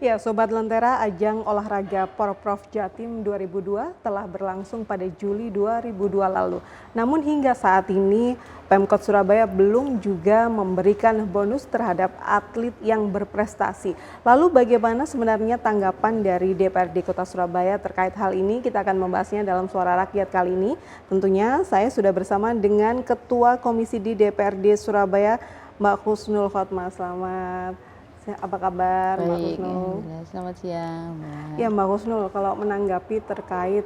Ya, Sobat Lentera, ajang olahraga Porprov Jatim 2002 telah berlangsung pada Juli 2002 lalu. Namun hingga saat ini, Pemkot Surabaya belum juga memberikan bonus terhadap atlet yang berprestasi. Lalu bagaimana sebenarnya tanggapan dari DPRD Kota Surabaya terkait hal ini? Kita akan membahasnya dalam Suara Rakyat kali ini. Tentunya saya sudah bersama dengan Ketua Komisi di DPRD Surabaya, Mbak Husnul Khotimah. Apa kabar Mbak Baik, Husnul? selamat siang, Mbak. Ya Mbak Husnul, kalau menanggapi terkait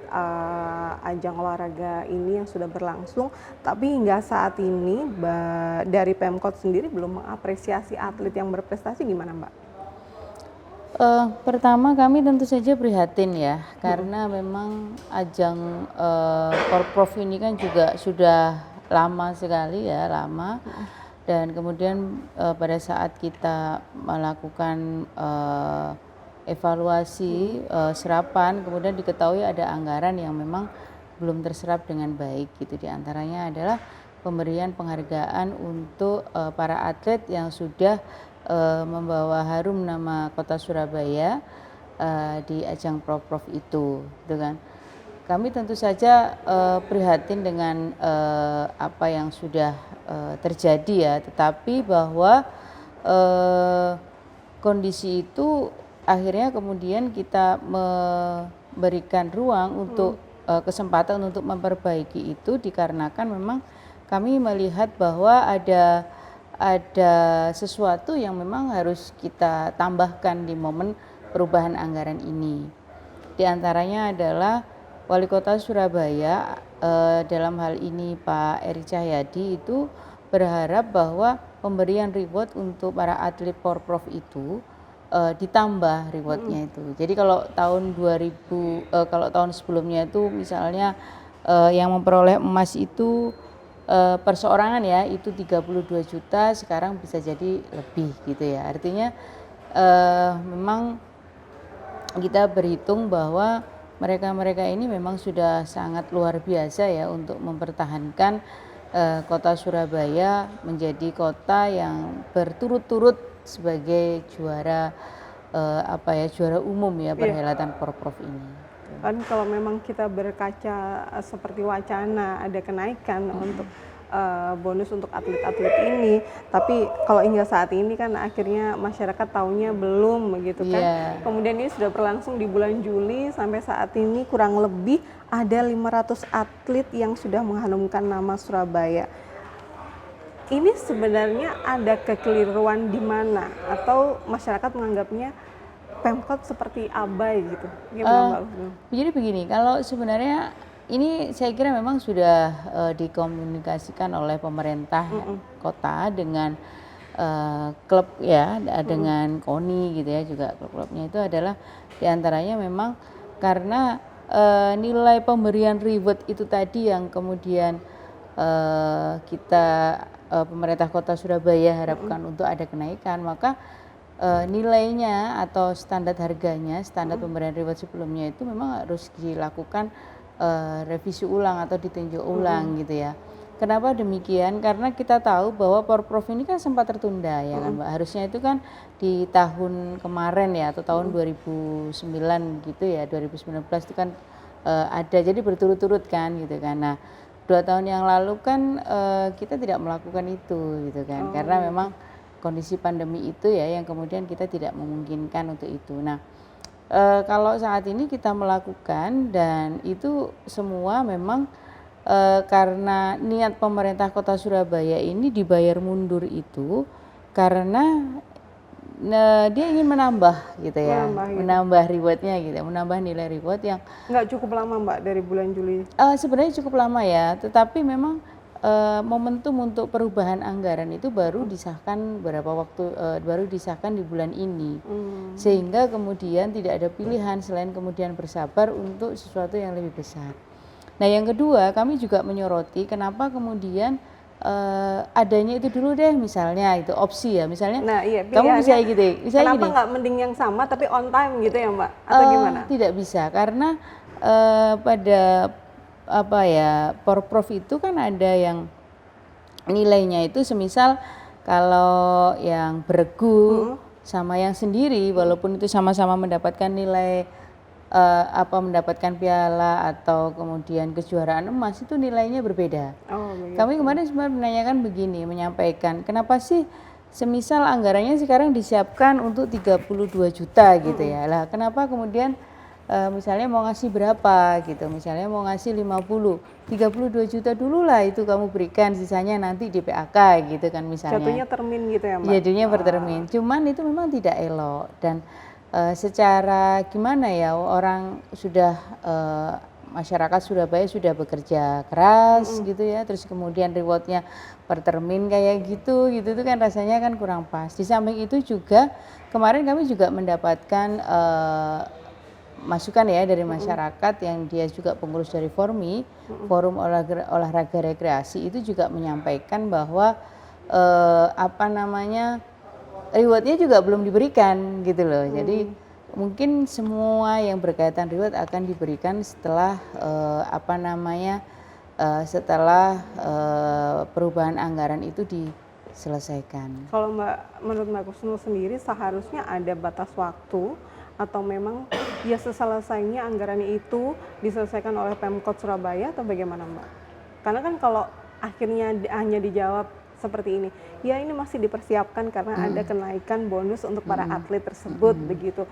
ajang olahraga ini yang sudah berlangsung, tapi hingga saat ini dari Pemkot sendiri belum mengapresiasi atlet yang berprestasi, gimana Mbak? Pertama kami tentu saja prihatin ya, karena memang ajang Porprov ini kan juga sudah lama sekali ya, lama. Dan kemudian pada saat kita melakukan evaluasi serapan, kemudian diketahui ada anggaran yang memang belum terserap dengan baik gitu. Di antaranya adalah pemberian penghargaan untuk para atlet yang sudah membawa harum nama Kota Surabaya di ajang Porprov itu, gitu kan. Kami tentu saja prihatin dengan apa yang sudah terjadi ya, tetapi bahwa kondisi itu akhirnya kemudian kita memberikan ruang untuk kesempatan untuk memperbaiki itu dikarenakan memang kami melihat bahwa ada sesuatu yang memang harus kita tambahkan di momen perubahan anggaran ini. Di antaranya adalah Wali Kota Surabaya dalam hal ini Pak Eri Cahyadi itu berharap bahwa pemberian reward untuk para atlet Porprov itu ditambah rewardnya itu. Jadi kalau tahun 2000 kalau tahun sebelumnya itu misalnya yang memperoleh emas itu perseorangan ya itu 32 juta, sekarang bisa jadi lebih gitu ya. Artinya memang kita berhitung bahwa mereka ini memang sudah sangat luar biasa ya untuk mempertahankan Kota Surabaya menjadi kota yang berturut-turut sebagai juara juara umum ya perhelatan Porprov ini. Kan kalau memang kita berkaca seperti wacana ada kenaikan untuk bonus untuk atlet-atlet ini, tapi kalau hingga saat ini kan akhirnya masyarakat taunya belum begitu kan. Kemudian ini sudah berlangsung di bulan Juli, sampai saat ini kurang lebih ada 500 atlet yang sudah mengharumkan nama Surabaya. Ini sebenarnya ada kekeliruan di mana, atau masyarakat menganggapnya Pemkot seperti abai gitu? Gimana Mbak? Jadi begini, kalau sebenarnya ini saya kira memang sudah dikomunikasikan oleh pemerintah kota dengan klub ya, dengan KONI gitu ya, juga klub-klubnya itu adalah diantaranya memang karena nilai pemberian reward itu tadi yang kemudian kita pemerintah Kota Surabaya harapkan untuk ada kenaikan, maka nilainya atau standar harganya, standar pemberian reward sebelumnya itu memang harus dilakukan revisi ulang atau ditinjau ulang gitu ya. Kenapa demikian? Karena kita tahu bahwa Porprov ini kan sempat tertunda ya kan Mbak. Harusnya itu kan di tahun kemarin ya, atau tahun 2009 gitu ya, 2019 itu kan ada, jadi berturut-turut kan gitu kan. Nah 2 tahun yang lalu kan kita tidak melakukan itu gitu kan, karena memang kondisi pandemi itu ya yang kemudian kita tidak memungkinkan untuk itu. Nah kalau saat ini kita melakukan, dan itu semua memang karena niat pemerintah Kota Surabaya ini dibayar mundur itu karena dia ingin menambah gitu ya, menambah rewardnya gitu, menambah nilai reward yang nggak cukup lama Mbak dari bulan Juli. Sebenarnya cukup lama ya, tetapi memang momentum untuk perubahan anggaran itu baru disahkan baru disahkan di bulan ini, sehingga kemudian tidak ada pilihan selain kemudian bersabar untuk sesuatu yang lebih besar. Nah yang kedua, kami juga menyoroti kenapa kemudian adanya itu dulu deh, misalnya itu opsi ya, misalnya kamu bisa gitu, kenapa nggak mending yang sama tapi on time gitu ya Mbak, atau gimana? Tidak bisa, karena pada Porprov itu kan ada yang nilainya itu semisal kalau yang beregu sama yang sendiri, walaupun itu sama-sama mendapatkan nilai mendapatkan piala atau kemudian kejuaraan emas, itu nilainya berbeda. Oh, Kami begitu. kemarin sebenarnya menanyakan begini, menyampaikan kenapa sih semisal anggarannya sekarang disiapkan untuk 32 juta gitu ya. Lah kenapa kemudian misalnya mau ngasih berapa gitu, misalnya mau ngasih 32 juta dulu lah itu kamu berikan, sisanya nanti di PAK gitu kan misalnya. Jatuhnya termin gitu ya, Mbak? Jadinya bertermin. Cuman itu memang tidak elok dan secara gimana ya orang sudah masyarakat Surabaya sudah bekerja keras gitu ya, terus kemudian rewardnya per termin kayak gitu gitu tuh kan rasanya kan kurang pas. Di samping itu juga kemarin kami juga mendapatkan masukan ya dari masyarakat yang dia juga pengurus dari Formi, Forum Olahraga Rekreasi itu juga menyampaikan bahwa apa namanya rewardnya juga belum diberikan gitu loh. Jadi mungkin semua yang berkaitan reward akan diberikan setelah setelah perubahan anggaran itu diselesaikan. Kalau menurut Mbak Kusnul sendiri seharusnya ada batas waktu atau memang ya seselesainya anggarannya itu diselesaikan oleh Pemkot Surabaya atau bagaimana, Mbak? Karena kan kalau akhirnya hanya dijawab seperti ini, ya ini masih dipersiapkan karena ada kenaikan bonus untuk para atlet tersebut begitu.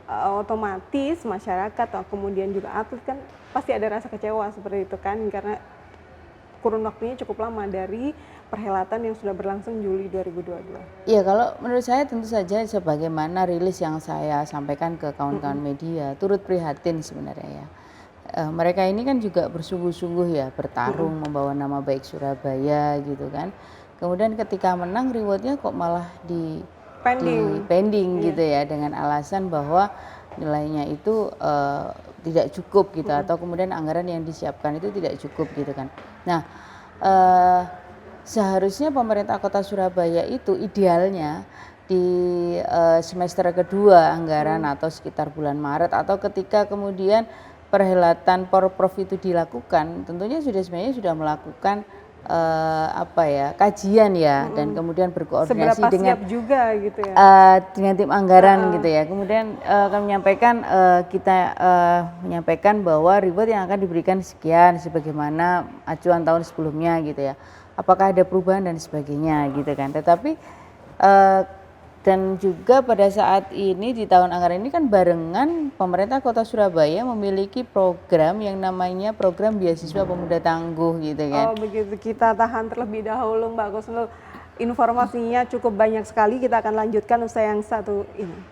Otomatis masyarakat atau kemudian juga atlet kan pasti ada rasa kecewa seperti itu kan, karena kurun waktunya cukup lama dari perhelatan yang sudah berlangsung Juli 2022. Iya, kalau menurut saya tentu saja sebagaimana rilis yang saya sampaikan ke kawan-kawan media, turut prihatin sebenarnya ya. Mereka ini kan juga bersungguh-sungguh ya bertarung membawa nama baik Surabaya gitu kan. Kemudian ketika menang rewardnya kok malah di Pending. pending gitu ya dengan alasan bahwa nilainya itu tidak cukup gitu atau kemudian anggaran yang disiapkan itu tidak cukup gitu kan. Nah, seharusnya pemerintah Kota Surabaya itu idealnya di semester kedua anggaran atau sekitar bulan Maret atau ketika kemudian perhelatan Porprov itu dilakukan, tentunya sebenarnya sudah melakukan kajian ya dan kemudian berkoordinasi Seberapa dengan siap juga gitu ya? dengan tim anggaran gitu ya. Kemudian kami menyampaikan menyampaikan bahwa reward yang akan diberikan sekian sebagaimana acuan tahun sebelumnya gitu ya. Apakah ada perubahan dan sebagainya gitu kan. Tetapi dan juga pada saat ini di tahun anggaran ini kan barengan pemerintah Kota Surabaya memiliki program yang namanya program beasiswa pemuda tangguh gitu kan. Oh begitu, kita tahan terlebih dahulu Mbak Kusnul. Informasinya cukup banyak sekali, kita akan lanjutkan usai yang satu ini.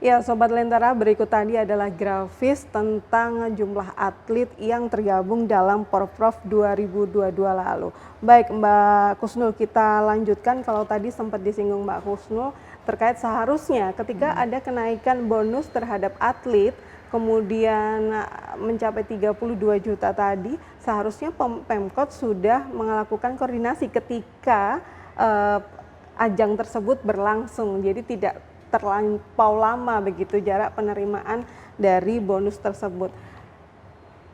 Ya, Sobat Lentera, berikut tadi adalah grafis tentang jumlah atlet yang tergabung dalam Porprov 2022 lalu. Baik, Mbak Kusnul, kita lanjutkan. Kalau tadi sempat disinggung Mbak Kusnul terkait seharusnya ketika ada kenaikan bonus terhadap atlet, kemudian mencapai 32 juta tadi, seharusnya Pemkot sudah melakukan koordinasi ketika ajang tersebut berlangsung. Jadi tidak terlampau lama begitu jarak penerimaan dari bonus tersebut.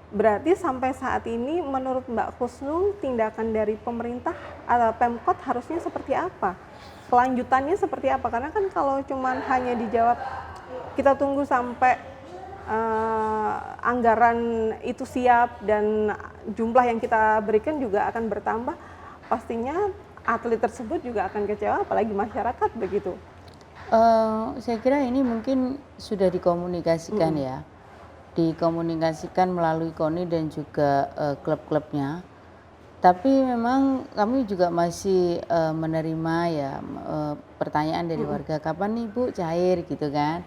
Berarti sampai saat ini menurut Mbak Kusnul tindakan dari pemerintah atau Pemkot harusnya seperti apa? Kelanjutannya seperti apa? Karena kan kalau cuman hanya dijawab kita tunggu sampai anggaran itu siap dan jumlah yang kita berikan juga akan bertambah, pastinya atlet tersebut juga akan kecewa, apalagi masyarakat begitu. Saya kira ini mungkin sudah dikomunikasikan ya, dikomunikasikan melalui KONI dan juga klub-klubnya. Tapi memang kami juga masih menerima ya pertanyaan dari warga, kapan nih Bu cair gitu kan?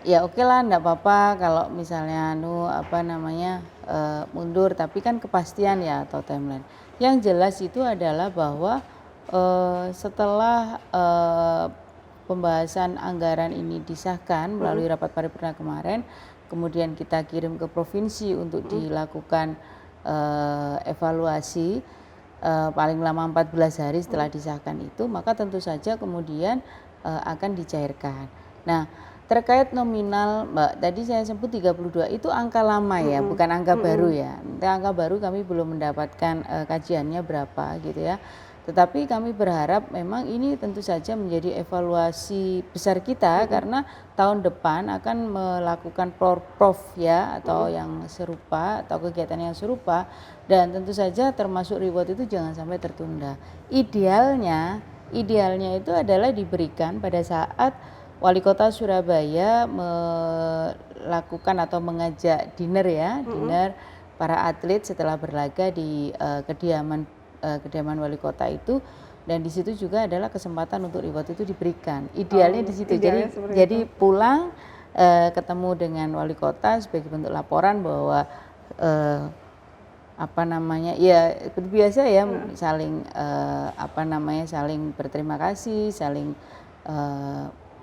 Ya oke lah, enggak apa-apa kalau misalnya mundur, tapi kan kepastian ya atau timeline. Yang jelas itu adalah bahwa setelah pembahasan anggaran ini disahkan melalui rapat paripurna kemarin, kemudian kita kirim ke provinsi untuk dilakukan evaluasi paling lama 14 hari setelah disahkan itu, maka tentu saja kemudian akan dicairkan. Nah, terkait nominal Mbak, tadi saya sebut 32 itu angka lama ya, bukan angka baru ya. Nanti angka baru kami belum mendapatkan kajiannya berapa gitu ya. Tetapi kami berharap memang ini tentu saja menjadi evaluasi besar kita karena tahun depan akan melakukan Porprov ya atau yang serupa atau kegiatan yang serupa, dan tentu saja termasuk reward itu jangan sampai tertunda. Idealnya itu adalah diberikan pada saat Wali Kota Surabaya melakukan atau mengajak dinner para atlet setelah berlaga di kediaman Wali Kota itu, dan di situ juga adalah kesempatan untuk reward itu diberikan. Idealnya di situ. Jadi pulang ketemu dengan Wali Kota sebagai bentuk laporan bahwa ya seperti biasa ya, saling saling berterima kasih, saling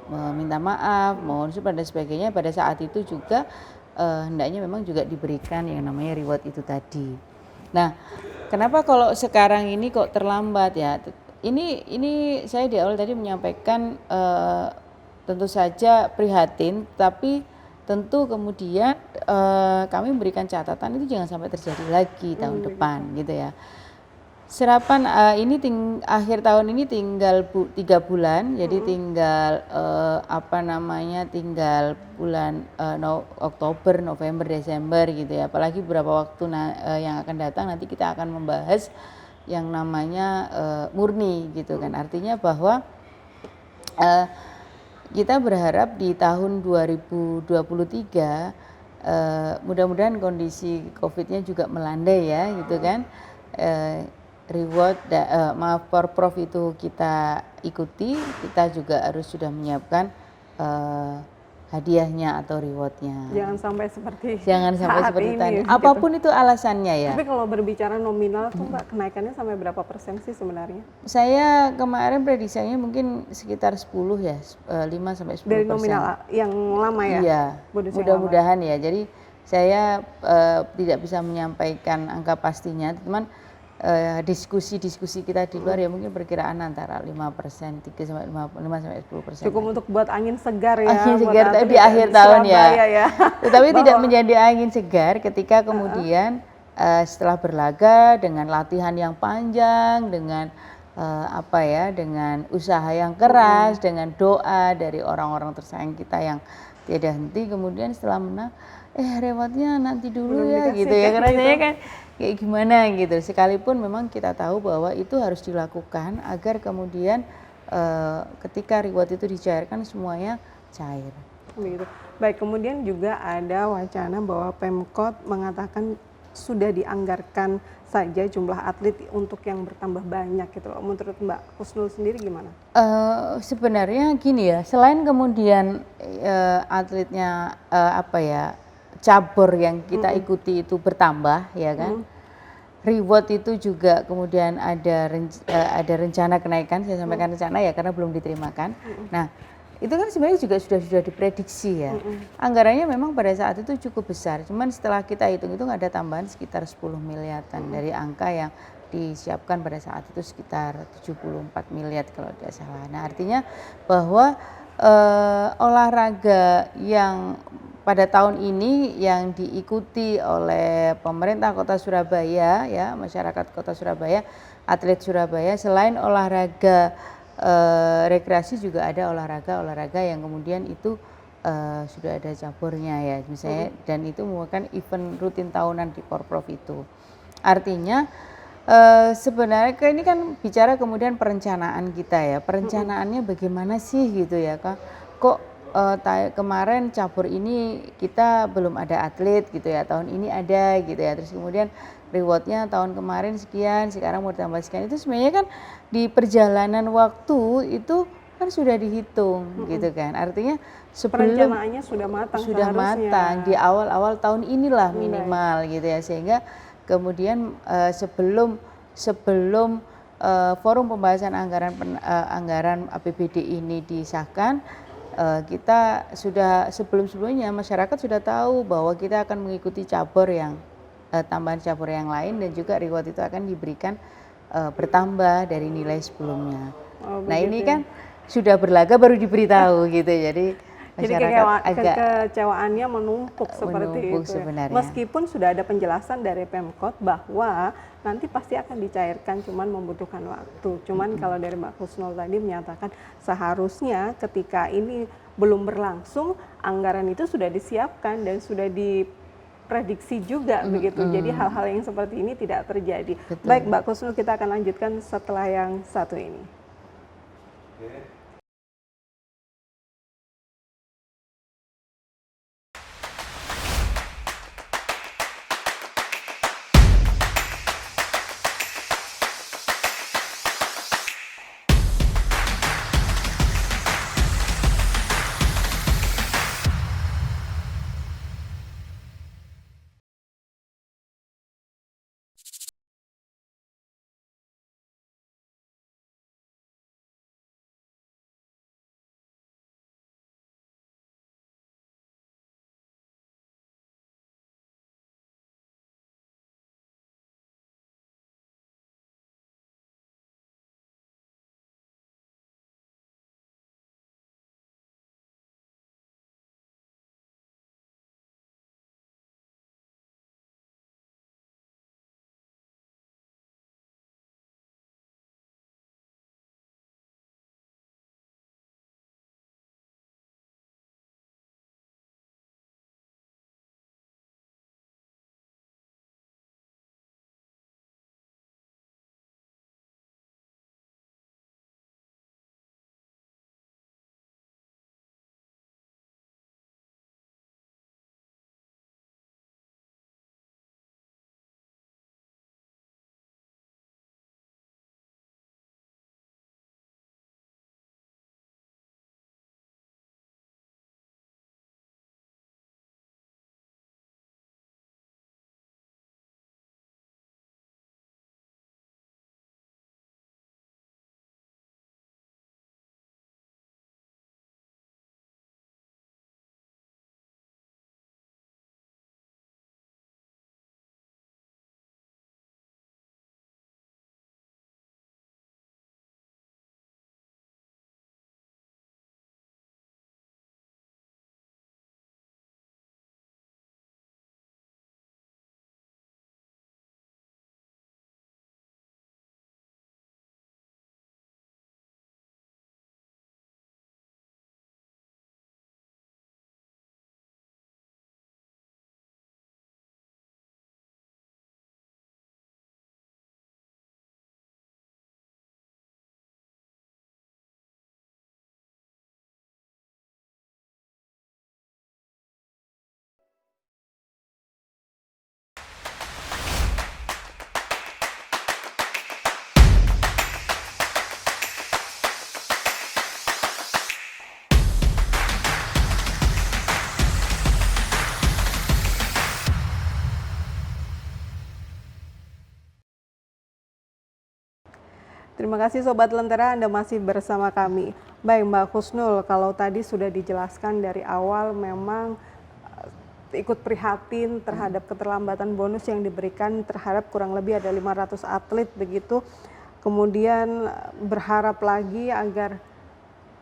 meminta maaf, mohon supaya dan sebagainya. Pada saat itu juga hendaknya memang juga diberikan yang namanya reward itu tadi. Nah, kenapa kalau sekarang ini kok terlambat ya? Ini saya di awal tadi menyampaikan tentu saja prihatin, tapi tentu kemudian kami memberikan catatan itu jangan sampai terjadi lagi tahun depan gitu ya. Serapan ini akhir tahun ini tinggal 3 bulan, jadi tinggal tinggal bulan Oktober, November, Desember gitu ya. Apalagi beberapa waktu yang akan datang nanti kita akan membahas yang namanya murni gitu kan. Artinya bahwa kita berharap di tahun 2023 mudah-mudahan kondisi COVID-nya juga melandai ya gitu kan. Porprov itu kita ikuti, kita juga harus sudah menyiapkan hadiahnya atau rewardnya. Jangan sampai seperti tadi. Apapun itu alasannya ya. Tapi kalau berbicara nominal tuh Mbak, kenaikannya sampai berapa persen sih sebenarnya? Saya kemarin prediksinya mungkin sekitar 10 ya, 5-10%. Dari nominal yang lama ya? Iya, mudah-mudahan ya. Jadi saya tidak bisa menyampaikan angka pastinya, teman. Diskusi kita di luar ya mungkin perkiraan antara 5%, 5-10%. Cukup untuk buat angin segar ya. Angin segar di akhir tahun ya. Tetapi tidak menjadi angin segar ketika kemudian setelah berlaga dengan latihan yang panjang, dengan dengan usaha yang keras, dengan doa dari orang-orang tersayang kita yang tiada henti, kemudian setelah menang rewardnya nanti dulu ya gitu ya, karena saya kan kayak gimana gitu. Sekalipun memang kita tahu bahwa itu harus dilakukan agar kemudian ketika reward itu dicairkan semuanya cair. Begitu. Baik, kemudian juga ada wacana bahwa Pemkot mengatakan sudah dianggarkan saja jumlah atlet untuk yang bertambah banyak gitu loh. Menurut Mbak Husnul sendiri gimana? Sebenarnya gini ya, selain kemudian atletnya apa ya, cabur yang kita ikuti itu bertambah ya kan, reward itu juga kemudian ada rencana kenaikan, saya sampaikan rencana ya karena belum diterimakan. Nah, itu kan sebenarnya juga sudah diprediksi ya. Anggarannya memang pada saat itu cukup besar, cuman setelah kita hitung-hitung ada tambahan sekitar 10 miliaran dari angka yang disiapkan pada saat itu sekitar 74 miliar kalau tidak salah. Nah, artinya bahwa olahraga yang pada tahun ini yang diikuti oleh pemerintah Kota Surabaya ya, masyarakat Kota Surabaya, atlet Surabaya selain olahraga rekreasi juga ada olahraga yang kemudian itu sudah ada caburnya ya misalnya dan itu merupakan event rutin tahunan di Porprov itu. Artinya sebenarnya ini kan bicara kemudian perencanaan kita ya, perencanaannya bagaimana sih gitu ya kok kemarin cabur ini kita belum ada atlet gitu ya, tahun ini ada gitu ya, terus kemudian rewardnya tahun kemarin sekian, sekarang mau ditambah sekian, itu sebenarnya kan di perjalanan waktu itu kan sudah dihitung gitu kan, artinya sebelum Perencanaannya sudah matang sudah seharusnya. matang di awal-awal tahun inilah Baik. minimal gitu ya, sehingga kemudian sebelum forum pembahasan anggaran APBD ini disahkan, kita sudah sebelumnya masyarakat sudah tahu bahwa kita akan mengikuti cabur yang tambahan cabur yang lain dan juga reward itu akan diberikan bertambah dari nilai sebelumnya. Oh, Nah ini begitu ya. kan sudah berlaga baru diberitahu gitu, jadi Jadi masyarakat agak kekecewaannya menumpuk seperti menumpuk itu ya. sebenarnya. Meskipun sudah ada penjelasan dari Pemkot bahwa nanti pasti akan dicairkan, cuman membutuhkan waktu. Cuman kalau dari Mbak Husnul tadi menyatakan seharusnya ketika ini belum berlangsung, anggaran itu sudah disiapkan dan sudah diprediksi juga begitu. Jadi hal-hal yang seperti ini tidak terjadi. Betul. Baik Mbak Husnul, kita akan lanjutkan setelah yang satu ini. Terima kasih Sobat Lentera, Anda masih bersama kami. Baik Mbak Husnul, kalau tadi sudah dijelaskan dari awal memang ikut prihatin terhadap keterlambatan bonus yang diberikan terhadap kurang lebih ada 500 atlet begitu. Kemudian berharap lagi agar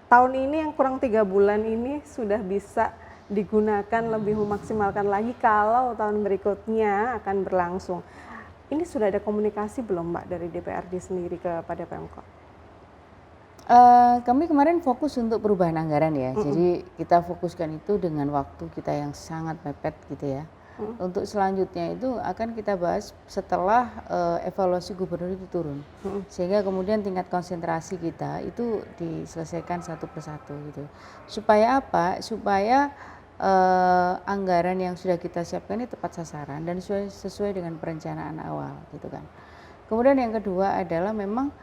tahun ini yang kurang 3 bulan ini sudah bisa digunakan lebih memaksimalkan lagi kalau tahun berikutnya akan berlangsung. Ini sudah ada komunikasi belum Mbak dari DPRD sendiri kepada Pemkot? Kami kemarin fokus untuk perubahan anggaran ya, jadi kita fokuskan itu dengan waktu kita yang sangat mepet gitu ya. Untuk selanjutnya itu akan kita bahas setelah evaluasi gubernur itu turun, sehingga kemudian tingkat konsentrasi kita itu diselesaikan satu persatu gitu. Supaya apa? Supaya anggaran yang sudah kita siapkan ini tepat sasaran dan sesuai dengan perencanaan awal gitu kan. Kemudian yang kedua adalah memang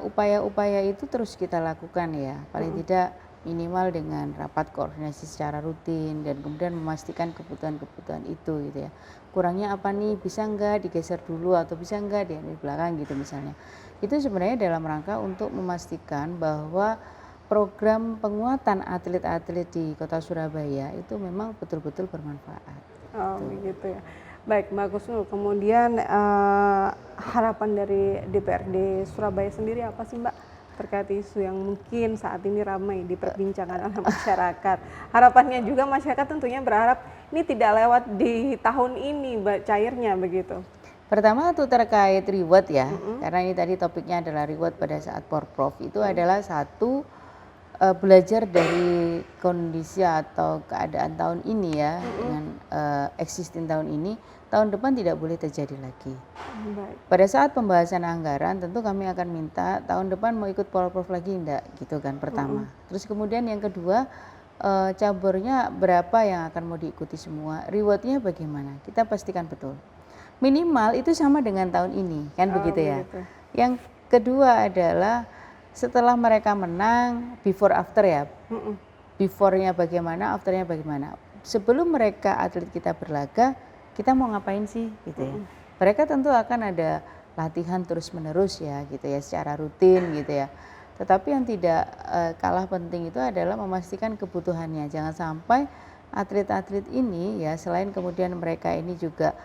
upaya-upaya itu terus kita lakukan ya, paling tidak minimal dengan rapat koordinasi secara rutin dan kemudian memastikan kebutuhan-kebutuhan itu gitu ya. Kurangnya apa nih, bisa enggak digeser dulu atau bisa enggak di belakang gitu misalnya. Itu sebenarnya dalam rangka untuk memastikan bahwa program penguatan atlet-atlet di Kota Surabaya itu memang betul-betul bermanfaat. Oh begitu ya. Baik Mbak Kusnul, kemudian harapan dari DPRD Surabaya sendiri apa sih Mbak terkait isu yang mungkin saat ini ramai diperbincangkan oleh masyarakat? Harapannya juga masyarakat tentunya berharap ini tidak lewat di tahun ini Mbak, cairnya begitu. Pertama itu terkait reward ya, karena ini tadi topiknya adalah reward pada saat Porprov itu adalah satu belajar dari kondisi atau keadaan tahun ini ya, dengan existing tahun ini, tahun depan tidak boleh terjadi lagi. Baik. Pada saat pembahasan anggaran tentu kami akan minta tahun depan mau ikut Porprov lagi enggak gitu kan pertama. Terus kemudian yang kedua caburnya berapa yang akan mau diikuti semua, rewardnya bagaimana, kita pastikan betul. Minimal itu sama dengan tahun ini kan begitu ya. Yang kedua adalah setelah mereka menang, before after ya, before-nya bagaimana, after-nya bagaimana. Sebelum mereka atlet kita berlaga, kita mau ngapain sih gitu ya. Mereka tentu akan ada latihan terus-menerus ya gitu ya, secara rutin gitu ya. Tetapi yang tidak kalah penting itu adalah memastikan kebutuhannya. Jangan sampai atlet-atlet ini ya, selain kemudian mereka ini juga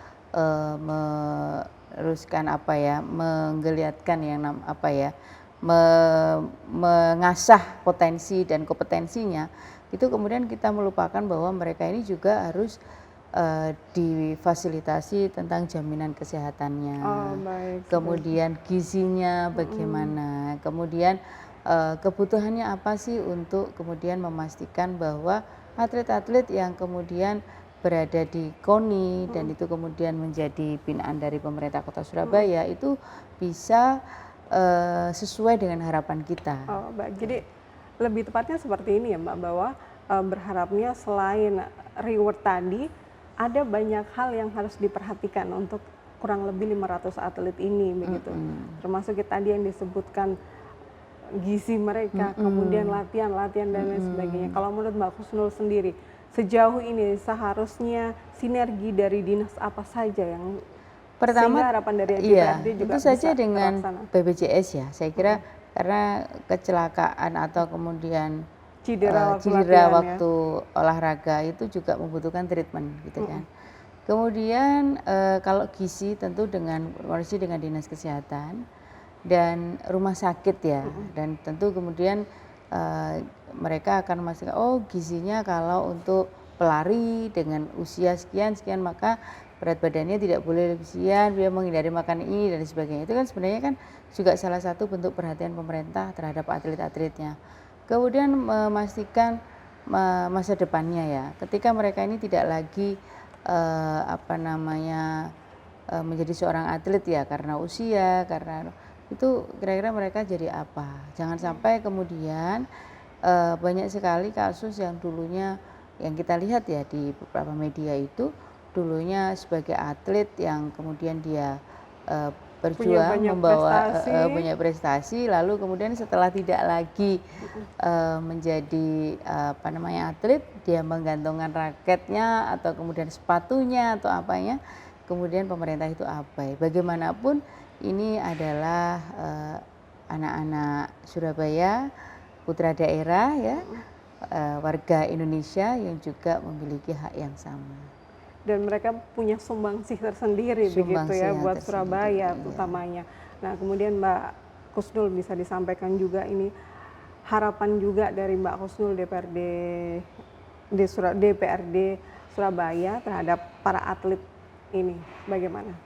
meneruskan apa ya, menggeliatkan yang apa ya, mengasah potensi dan kompetensinya, itu kemudian kita melupakan bahwa mereka ini juga harus difasilitasi tentang jaminan kesehatannya, kemudian gizinya bagaimana, kemudian kebutuhannya apa sih untuk kemudian memastikan bahwa atlet-atlet yang kemudian berada di KONI dan itu kemudian menjadi binaan dari pemerintah Kota Surabaya itu bisa sesuai dengan harapan kita. Oh, Mbak. Jadi lebih tepatnya seperti ini ya Mbak, bahwa berharapnya selain reward tadi ada banyak hal yang harus diperhatikan untuk kurang lebih 500 atlet ini begitu. Termasuk tadi yang disebutkan gizi mereka, kemudian latihan dan lain sebagainya. Kalau menurut Mbak Husnul sendiri, sejauh ini seharusnya sinergi dari dinas apa saja yang pertama harapan dari iya, DPRD juga itu saja bisa dengan terlaksana. BPJS ya, saya kira karena kecelakaan atau kemudian Cedera waktu olahraga itu juga membutuhkan treatment gitu kan. Kemudian kalau gizi tentu dengan koordinasi dengan dinas kesehatan dan rumah sakit ya, dan tentu kemudian mereka akan memastikan oh gizinya kalau untuk pelari dengan usia sekian maka berat badannya tidak boleh lebih sekian, dia menghindari makan ini dan sebagainya. Itu kan sebenarnya kan juga salah satu bentuk perhatian pemerintah terhadap atlet-atletnya. Kemudian memastikan masa depannya ya, ketika mereka ini tidak lagi menjadi seorang atlet ya karena usia, karena itu kira-kira mereka jadi apa. Jangan sampai kemudian banyak sekali kasus yang dulunya yang kita lihat ya di beberapa media itu dulunya sebagai atlet yang kemudian dia berjuang membawa banyak prestasi, lalu kemudian setelah tidak lagi menjadi atlet, dia menggantungkan raketnya atau kemudian sepatunya atau apanya, kemudian pemerintah itu abai. Bagaimanapun ini adalah anak-anak Surabaya, putra daerah ya, warga Indonesia yang juga memiliki hak yang sama. Dan mereka punya sumbangsih tersendiri begitu ya buat Surabaya utamanya. Nah, kemudian Mbak Kusnul bisa disampaikan juga ini harapan juga dari Mbak Kusnul DPRD Surabaya terhadap para atlet ini bagaimana?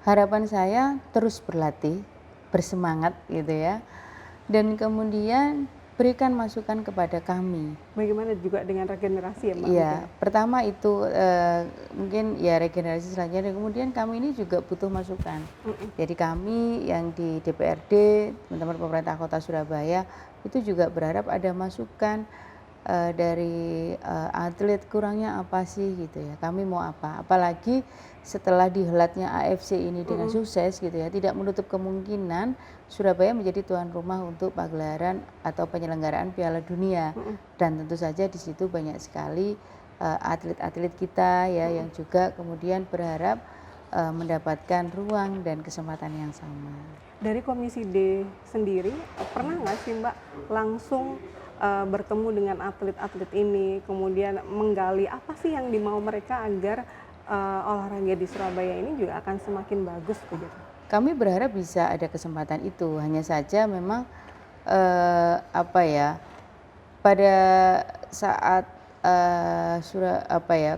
Harapan saya terus berlatih, bersemangat gitu ya. Dan kemudian berikan masukan kepada kami. Bagaimana juga dengan regenerasi ya Mbak? Iya, pertama itu mungkin ya regenerasi selanjutnya. Kemudian kami ini juga butuh masukan. Jadi kami yang di DPRD, teman-teman pemerintah Kota Surabaya itu juga berharap ada masukan dari atlet kurangnya apa sih gitu ya. Kami mau apa? Apalagi setelah dihelatnya AFC ini dengan sukses gitu ya, tidak menutup kemungkinan Surabaya menjadi tuan rumah untuk pagelaran atau penyelenggaraan Piala Dunia. Dan tentu saja di situ banyak sekali atlet-atlet kita ya yang juga kemudian berharap mendapatkan ruang dan kesempatan yang sama. Dari Komisi D sendiri pernah nggak sih Mbak langsung bertemu dengan atlet-atlet ini, kemudian menggali apa sih yang dimau mereka agar olahraga di Surabaya ini juga akan semakin bagus begitu? Kami berharap bisa ada kesempatan itu, hanya saja memang apa ya, pada saat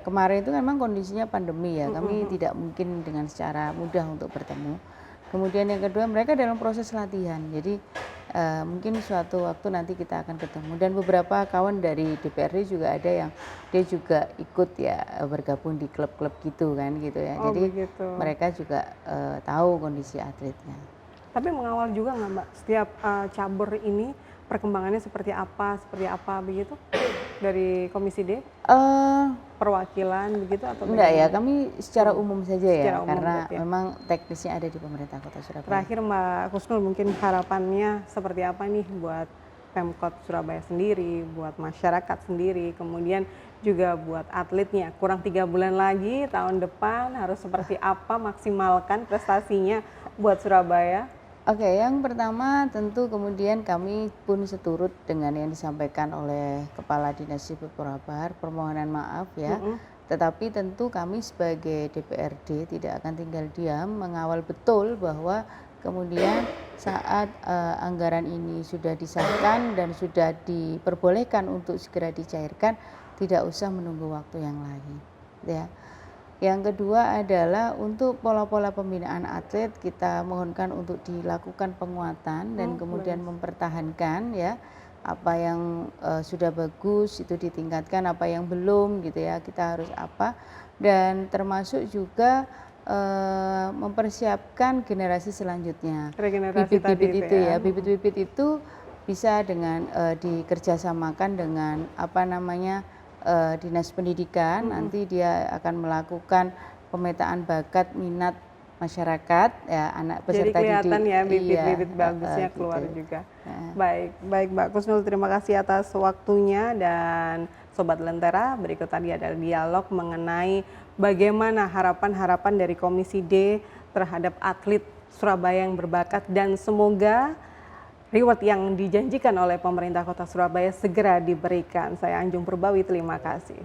kemarin itu memang kondisinya pandemi ya, kami tidak mungkin dengan secara mudah untuk bertemu. Kemudian yang kedua mereka dalam proses latihan, jadi mungkin suatu waktu nanti kita akan ketemu. Dan beberapa kawan dari DPRD juga ada yang dia juga ikut ya bergabung di klub-klub gitu kan gitu ya. Oh, jadi begitu. mereka juga tahu kondisi atletnya. Tapi mengawal juga nggak Mbak setiap cabur ini perkembangannya seperti apa begitu dari Komisi D? Perwakilan begitu atau enggak bagaimana? ya, kami secara umum saja ya, Secara umum karena berarti ya. memang teknisnya ada di pemerintah Kota Surabaya. Terakhir Mbak Kusnul, mungkin harapannya seperti apa nih buat Pemkot Surabaya sendiri, buat masyarakat sendiri, kemudian juga buat atletnya. Kurang 3 bulan lagi, tahun depan harus seperti apa maksimalkan prestasinya buat Surabaya? Oke, yang pertama tentu kemudian kami pun seturut dengan yang disampaikan oleh Kepala Dinas Sipil Purwabar, permohonan maaf ya. Tetapi tentu kami sebagai DPRD tidak akan tinggal diam, mengawal betul bahwa kemudian saat anggaran ini sudah disahkan dan sudah diperbolehkan untuk segera dicairkan, tidak usah menunggu waktu yang lain. Ya. Yang kedua adalah untuk pola-pola pembinaan atlet kita mohonkan untuk dilakukan penguatan dan kemudian mempertahankan ya apa yang sudah bagus itu ditingkatkan, apa yang belum gitu ya kita harus apa, dan termasuk juga mempersiapkan generasi selanjutnya. Bibit-bibit itu ya, bibit-bibit itu bisa dengan dikerjasamakan dengan apa namanya Dinas Pendidikan, nanti dia akan melakukan pemetaan bakat minat masyarakat ya anak peserta didik. Jadi kelihatan ya bibit-bibit bagusnya keluar gitu. juga. Baik Mbak Kusnul, terima kasih atas waktunya. Dan Sobat Lentera, berikut tadi adalah dialog mengenai bagaimana harapan-harapan dari Komisi D terhadap atlet Surabaya yang berbakat, dan semoga reward yang dijanjikan oleh pemerintah Kota Surabaya segera diberikan. Saya Anjung Purbawi, terima kasih.